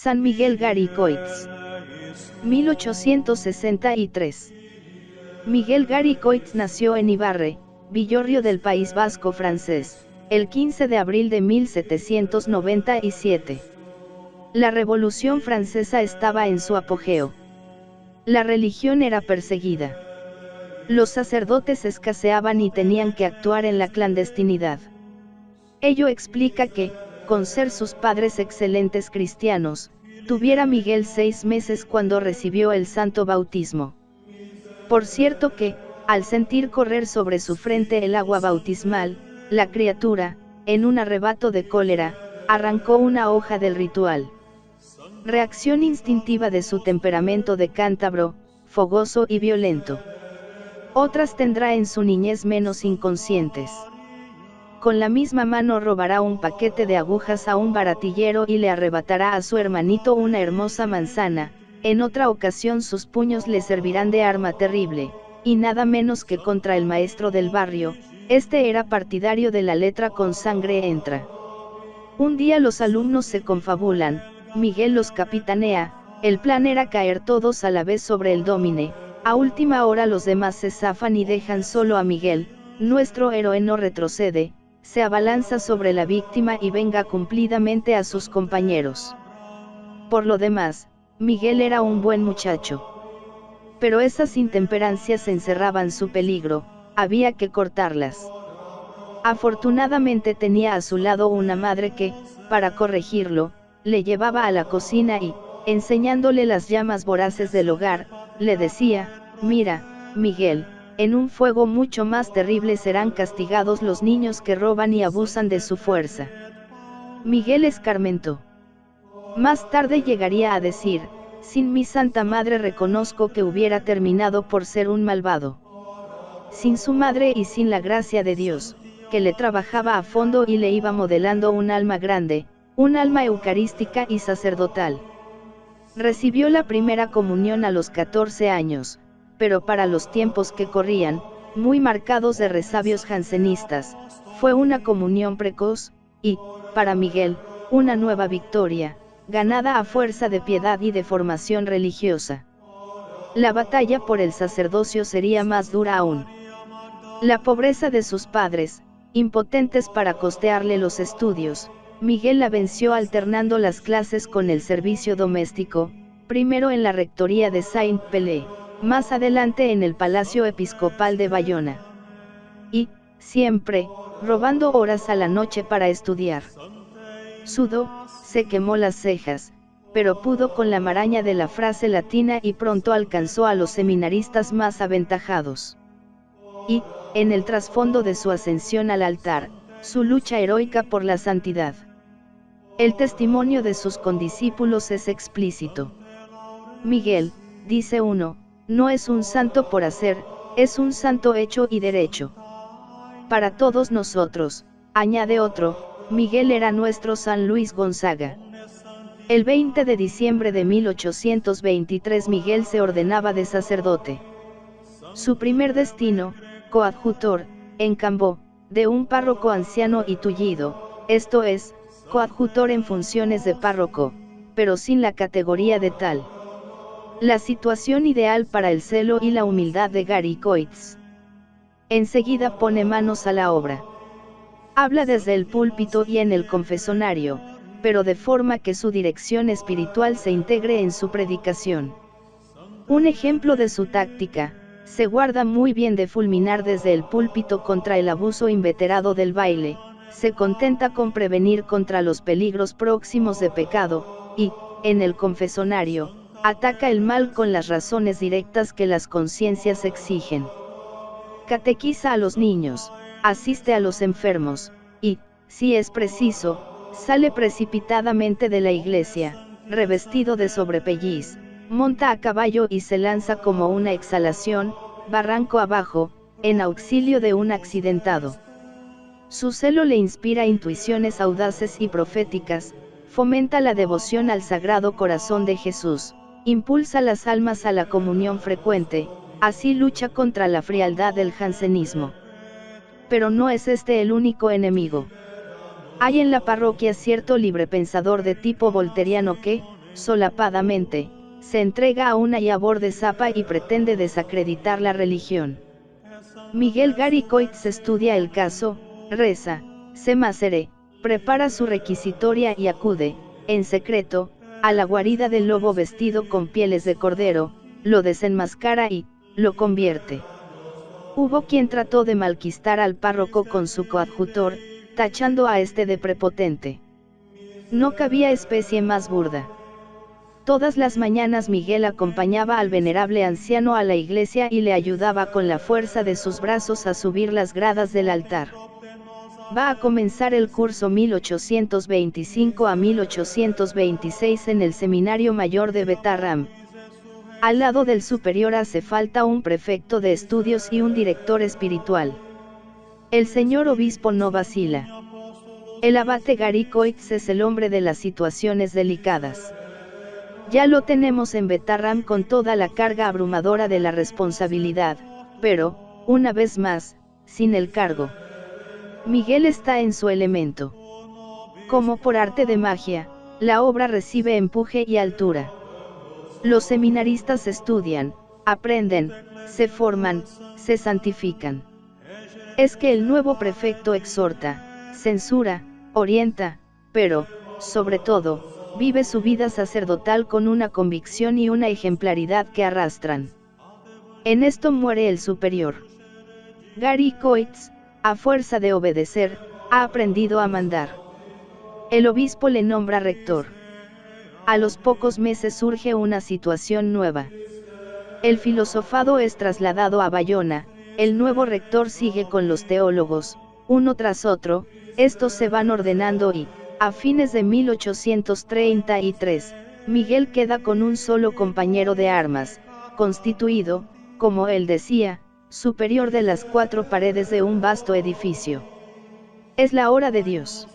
San Miguel Garicoitz. 1863. Miguel Garicoitz nació en Ibarre, Villorrio del País Vasco francés, el 15 de abril de 1797. La Revolución Francesa estaba en su apogeo. La religión era perseguida. Los sacerdotes escaseaban y tenían que actuar en la clandestinidad. Ello explica que, con ser sus padres excelentes cristianos, tuviera Miguel 6 meses cuando recibió el santo bautismo. Por cierto que, al sentir correr sobre su frente el agua bautismal, la criatura, en un arrebato de cólera, arrancó una hoja del ritual. Reacción instintiva de su temperamento de cántabro, fogoso y violento. Otras tendrá en su niñez menos inconscientes. Con la misma mano robará un paquete de agujas a un baratillero y le arrebatará a su hermanito una hermosa manzana. En otra ocasión sus puños le servirán de arma terrible, y nada menos que contra el maestro del barrio. Este era partidario de la letra con sangre entra. Un día los alumnos se confabulan, Miguel los capitanea, el plan era caer todos a la vez sobre el dómine. A última hora los demás se zafan y dejan solo a Miguel. Nuestro héroe no retrocede, se abalanza sobre la víctima y venga cumplidamente a sus compañeros. Por lo demás, Miguel era un buen muchacho. Pero esas intemperancias encerraban su peligro, había que cortarlas. Afortunadamente tenía a su lado una madre que, para corregirlo, le llevaba a la cocina y, enseñándole las llamas voraces del hogar, le decía: mira, Miguel, en un fuego mucho más terrible serán castigados los niños que roban y abusan de su fuerza. Miguel escarmentó. Más tarde llegaría a decir: sin mi Santa Madre reconozco que hubiera terminado por ser un malvado. Sin su madre y sin la gracia de Dios, que le trabajaba a fondo y le iba modelando un alma grande, un alma eucarística y sacerdotal. Recibió la primera comunión a los 14 años, pero para los tiempos que corrían, muy marcados de resabios jansenistas, fue una comunión precoz, y, para Miguel, una nueva victoria, ganada a fuerza de piedad y de formación religiosa. La batalla por el sacerdocio sería más dura aún. La pobreza de sus padres, impotentes para costearle los estudios, Miguel la venció alternando las clases con el servicio doméstico, primero en la rectoría de Saint-Pelé, más adelante en el Palacio Episcopal de Bayona. Y, siempre, robando horas a la noche para estudiar. Sudó, se quemó las cejas, pero pudo con la maraña de la frase latina y pronto alcanzó a los seminaristas más aventajados. Y, en el trasfondo de su ascensión al altar, su lucha heroica por la santidad. El testimonio de sus condiscípulos es explícito. Miguel, dice uno, no es un santo por hacer, es un santo hecho y derecho. Para todos nosotros, añade otro, Miguel era nuestro San Luis Gonzaga. El 20 de diciembre de 1823 Miguel se ordenaba de sacerdote. Su primer destino, coadjutor, en Cambó, de un párroco anciano y tullido, esto es, coadjutor en funciones de párroco, pero sin la categoría de tal. La situación ideal para el celo y la humildad de Garicoitz. Enseguida pone manos a la obra. Habla desde el púlpito y en el confesonario, pero de forma que su dirección espiritual se integre en su predicación. Un ejemplo de su táctica, se guarda muy bien de fulminar desde el púlpito contra el abuso inveterado del baile, se contenta con prevenir contra los peligros próximos de pecado, y, en el confesonario, ataca el mal con las razones directas que las conciencias exigen. Catequiza a los niños, asiste a los enfermos, y, si es preciso, sale precipitadamente de la iglesia, revestido de sobrepelliz, monta a caballo y se lanza como una exhalación, barranco abajo, en auxilio de un accidentado. Su celo le inspira intuiciones audaces y proféticas, fomenta la devoción al Sagrado Corazón de Jesús, impulsa las almas a la comunión frecuente, así lucha contra la frialdad del jansenismo. Pero no es este el único enemigo. Hay en la parroquia cierto librepensador de tipo volteriano que, solapadamente, se entrega a una labor de zapa y pretende desacreditar la religión. Miguel Garicoitz estudia el caso, reza, se macere, prepara su requisitoria y acude, en secreto, a la guarida del lobo vestido con pieles de cordero, lo desenmascara y, lo convierte. Hubo quien trató de malquistar al párroco con su coadjutor, tachando a este de prepotente. No cabía especie más burda. Todas las mañanas Miguel acompañaba al venerable anciano a la iglesia y le ayudaba con la fuerza de sus brazos a subir las gradas del altar. Va a comenzar el curso 1825 a 1826 en el Seminario Mayor de Betarram. Al lado del superior hace falta un prefecto de estudios y un director espiritual. El señor obispo no vacila. El abate Garicoitz es el hombre de las situaciones delicadas. Ya lo tenemos en Betarram con toda la carga abrumadora de la responsabilidad, pero, una vez más, sin el cargo. Miguel está en su elemento. Como por arte de magia, la obra recibe empuje y altura. Los seminaristas estudian, aprenden, se forman, se santifican. Es que el nuevo prefecto exhorta, censura, orienta, pero, sobre todo, vive su vida sacerdotal con una convicción y una ejemplaridad que arrastran. En esto muere el superior. Garicoitz, a fuerza de obedecer, ha aprendido a mandar. El obispo le nombra rector. A los pocos meses surge una situación nueva. El filosofado es trasladado a Bayona, el nuevo rector sigue con los teólogos, uno tras otro, estos se van ordenando y, a fines de 1833, Miguel queda con un solo compañero de armas, constituido, como él decía, superior de las cuatro paredes de un vasto edificio. Es la hora de Dios.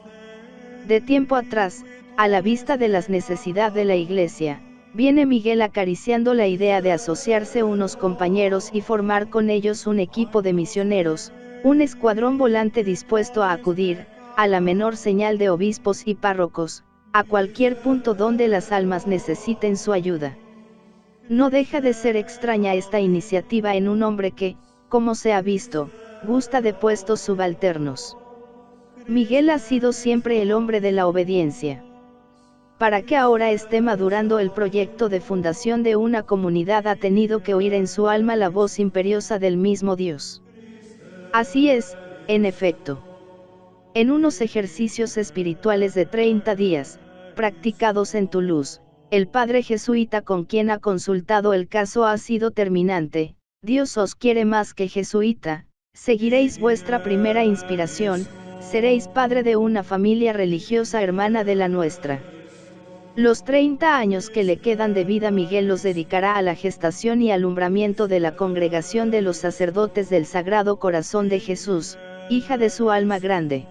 De tiempo atrás, a la vista de las necesidades de la Iglesia, viene Miguel acariciando la idea de asociarse unos compañeros y formar con ellos un equipo de misioneros, un escuadrón volante dispuesto a acudir, a la menor señal de obispos y párrocos, a cualquier punto donde las almas necesiten su ayuda. No deja de ser extraña esta iniciativa en un hombre que, como se ha visto, gusta de puestos subalternos. Miguel ha sido siempre el hombre de la obediencia. Para que ahora esté madurando el proyecto de fundación de una comunidad ha tenido que oír en su alma la voz imperiosa del mismo Dios. Así es, en efecto. En unos ejercicios espirituales de 30 días, practicados en Toulouse, el padre jesuita con quien ha consultado el caso ha sido terminante: Dios os quiere más que jesuita, seguiréis vuestra primera inspiración, seréis padre de una familia religiosa hermana de la nuestra. Los 30 años que le quedan de vida Miguel los dedicará a la gestación y alumbramiento de la congregación de los sacerdotes del Sagrado Corazón de Jesús, hija de su alma grande.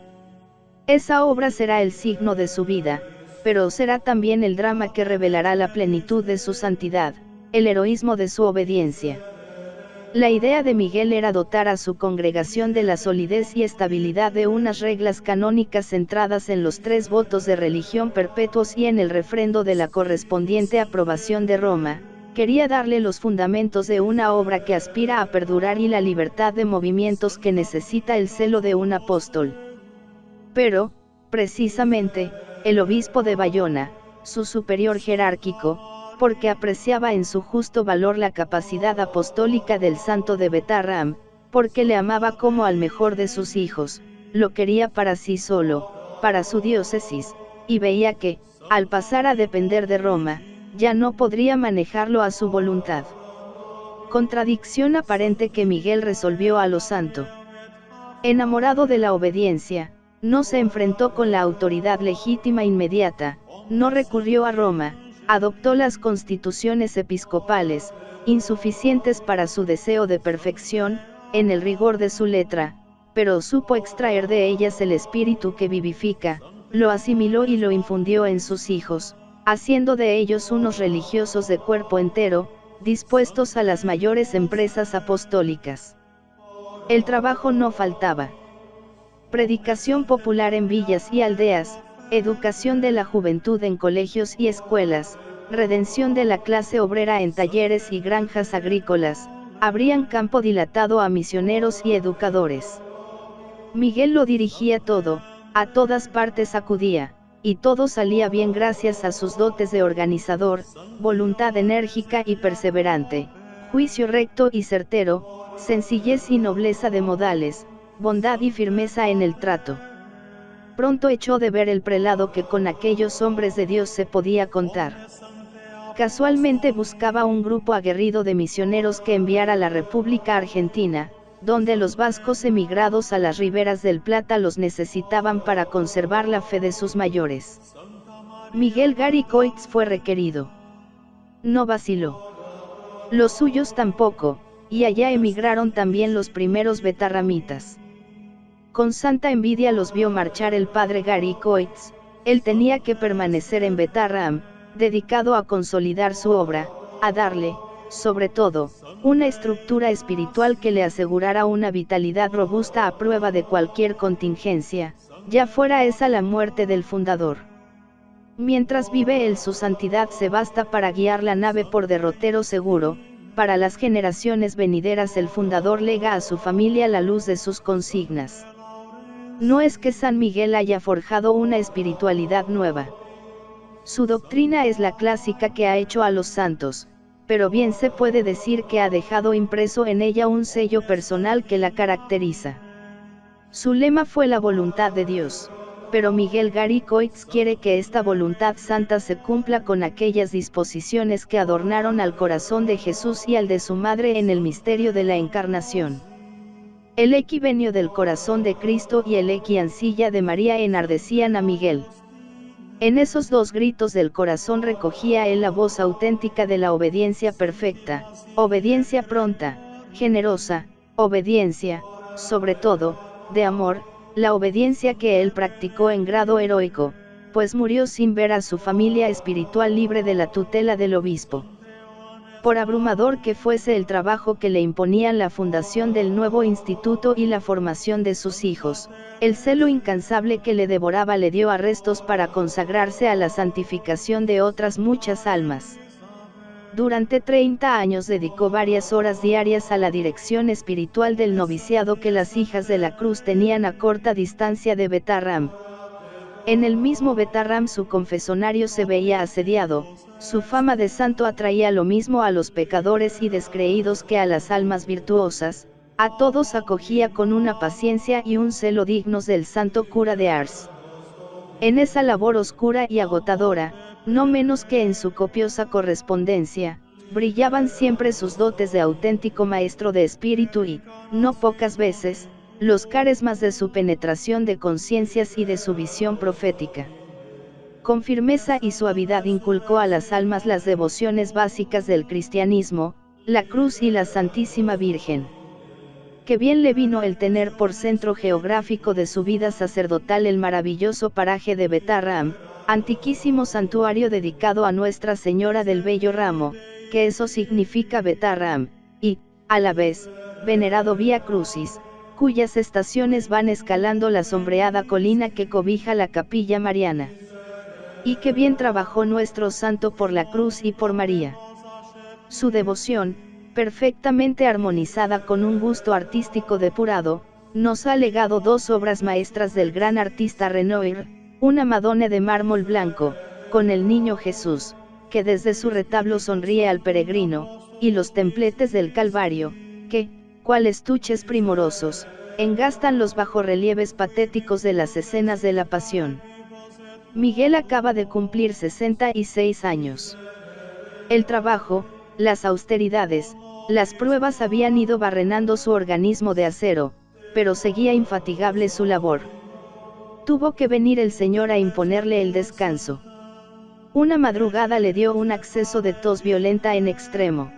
Esa obra será el signo de su vida, pero será también el drama que revelará la plenitud de su santidad, el heroísmo de su obediencia. La idea de Miguel era dotar a su congregación de la solidez y estabilidad de unas reglas canónicas centradas en los 3 votos de religión perpetuos y en el refrendo de la correspondiente aprobación de Roma. Quería darle los fundamentos de una obra que aspira a perdurar y la libertad de movimientos que necesita el celo de un apóstol. Pero, precisamente, el obispo de Bayona, su superior jerárquico, porque apreciaba en su justo valor la capacidad apostólica del santo de Betarram, porque le amaba como al mejor de sus hijos, lo quería para sí solo, para su diócesis, y veía que, al pasar a depender de Roma, ya no podría manejarlo a su voluntad. Contradicción aparente que Miguel resolvió a lo santo. Enamorado de la obediencia, no se enfrentó con la autoridad legítima inmediata, no recurrió a Roma, adoptó las constituciones episcopales, insuficientes para su deseo de perfección, en el rigor de su letra, pero supo extraer de ellas el espíritu que vivifica, lo asimiló y lo infundió en sus hijos, haciendo de ellos unos religiosos de cuerpo entero, dispuestos a las mayores empresas apostólicas. El trabajo no faltaba. Predicación popular en villas y aldeas, educación de la juventud en colegios y escuelas, redención de la clase obrera en talleres y granjas agrícolas, abrían campo dilatado a misioneros y educadores. Miguel lo dirigía todo, a todas partes acudía, y todo salía bien gracias a sus dotes de organizador, voluntad enérgica y perseverante, juicio recto y certero, sencillez y nobleza de modales, bondad y firmeza en el trato. Pronto echó de ver el prelado que con aquellos hombres de Dios se podía contar. Casualmente buscaba un grupo aguerrido de misioneros que enviar a la República Argentina, donde los vascos emigrados a las riberas del Plata los necesitaban para conservar la fe de sus mayores. Miguel Garicoix fue requerido. No vaciló. Los suyos tampoco, y allá emigraron también los primeros betarramitas. Con santa envidia los vio marchar el padre Garicoix. Él tenía que permanecer en Betarram, dedicado a consolidar su obra, a darle, sobre todo, una estructura espiritual que le asegurara una vitalidad robusta a prueba de cualquier contingencia, ya fuera esa la muerte del fundador. Mientras vive él, su santidad se basta para guiar la nave por derrotero seguro. Para las generaciones venideras el fundador lega a su familia la luz de sus consignas. No es que San Miguel haya forjado una espiritualidad nueva. Su doctrina es la clásica que ha hecho a los santos, pero bien se puede decir que ha dejado impreso en ella un sello personal que la caracteriza. Su lema fue la voluntad de Dios, pero Miguel Garicoix quiere que esta voluntad santa se cumpla con aquellas disposiciones que adornaron al corazón de Jesús y al de su madre en el misterio de la Encarnación. El equivenio del corazón de Cristo y el equiancilla de María enardecían a Miguel. En esos dos gritos del corazón recogía él la voz auténtica de la obediencia perfecta, obediencia pronta, generosa, obediencia, sobre todo, de amor, la obediencia que él practicó en grado heroico, pues murió sin ver a su familia espiritual libre de la tutela del obispo. Por abrumador que fuese el trabajo que le imponían la fundación del nuevo instituto y la formación de sus hijos, el celo incansable que le devoraba le dio arrestos para consagrarse a la santificación de otras muchas almas. Durante 30 años dedicó varias horas diarias a la dirección espiritual del noviciado que las hijas de la cruz tenían a corta distancia de Betarram. En el mismo Betarram su confesonario se veía asediado, su fama de santo atraía lo mismo a los pecadores y descreídos que a las almas virtuosas, a todos acogía con una paciencia y un celo dignos del santo cura de Ars. En esa labor oscura y agotadora, no menos que en su copiosa correspondencia, brillaban siempre sus dotes de auténtico maestro de espíritu y, no pocas veces, los caresmas de su penetración de conciencias y de su visión profética. Con firmeza y suavidad inculcó a las almas las devociones básicas del cristianismo, la cruz y la Santísima Virgen. Que bien le vino el tener por centro geográfico de su vida sacerdotal el maravilloso paraje de Betarram, antiquísimo santuario dedicado a Nuestra Señora del Bello Ramo, que eso significa Betarram, y, a la vez, venerado Vía Crucis, cuyas estaciones van escalando la sombreada colina que cobija la Capilla Mariana. Y que bien trabajó nuestro santo por la cruz y por María. Su devoción, perfectamente armonizada con un gusto artístico depurado, nos ha legado dos obras maestras del gran artista Renoir, una Madonna de mármol blanco, con el Niño Jesús, que desde su retablo sonríe al peregrino, y los templetes del Calvario, que, cual estuches primorosos, engastan los bajorrelieves patéticos de las escenas de la Pasión. Miguel acaba de cumplir 66 años. El trabajo, las austeridades, las pruebas habían ido barrenando su organismo de acero, pero seguía infatigable su labor. Tuvo que venir el Señor a imponerle el descanso. Una madrugada le dio un acceso de tos violenta en extremo.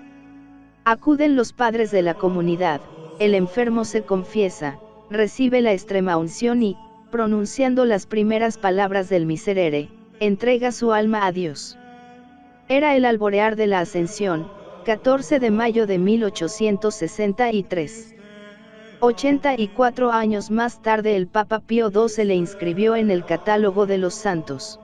Acuden los padres de la comunidad, el enfermo se confiesa, recibe la extremaunción y, pronunciando las primeras palabras del miserere, entrega su alma a Dios. Era el alborear de la Ascensión, 14 de mayo de 1863. 84 años más tarde el Papa Pío XII le inscribió en el catálogo de los santos.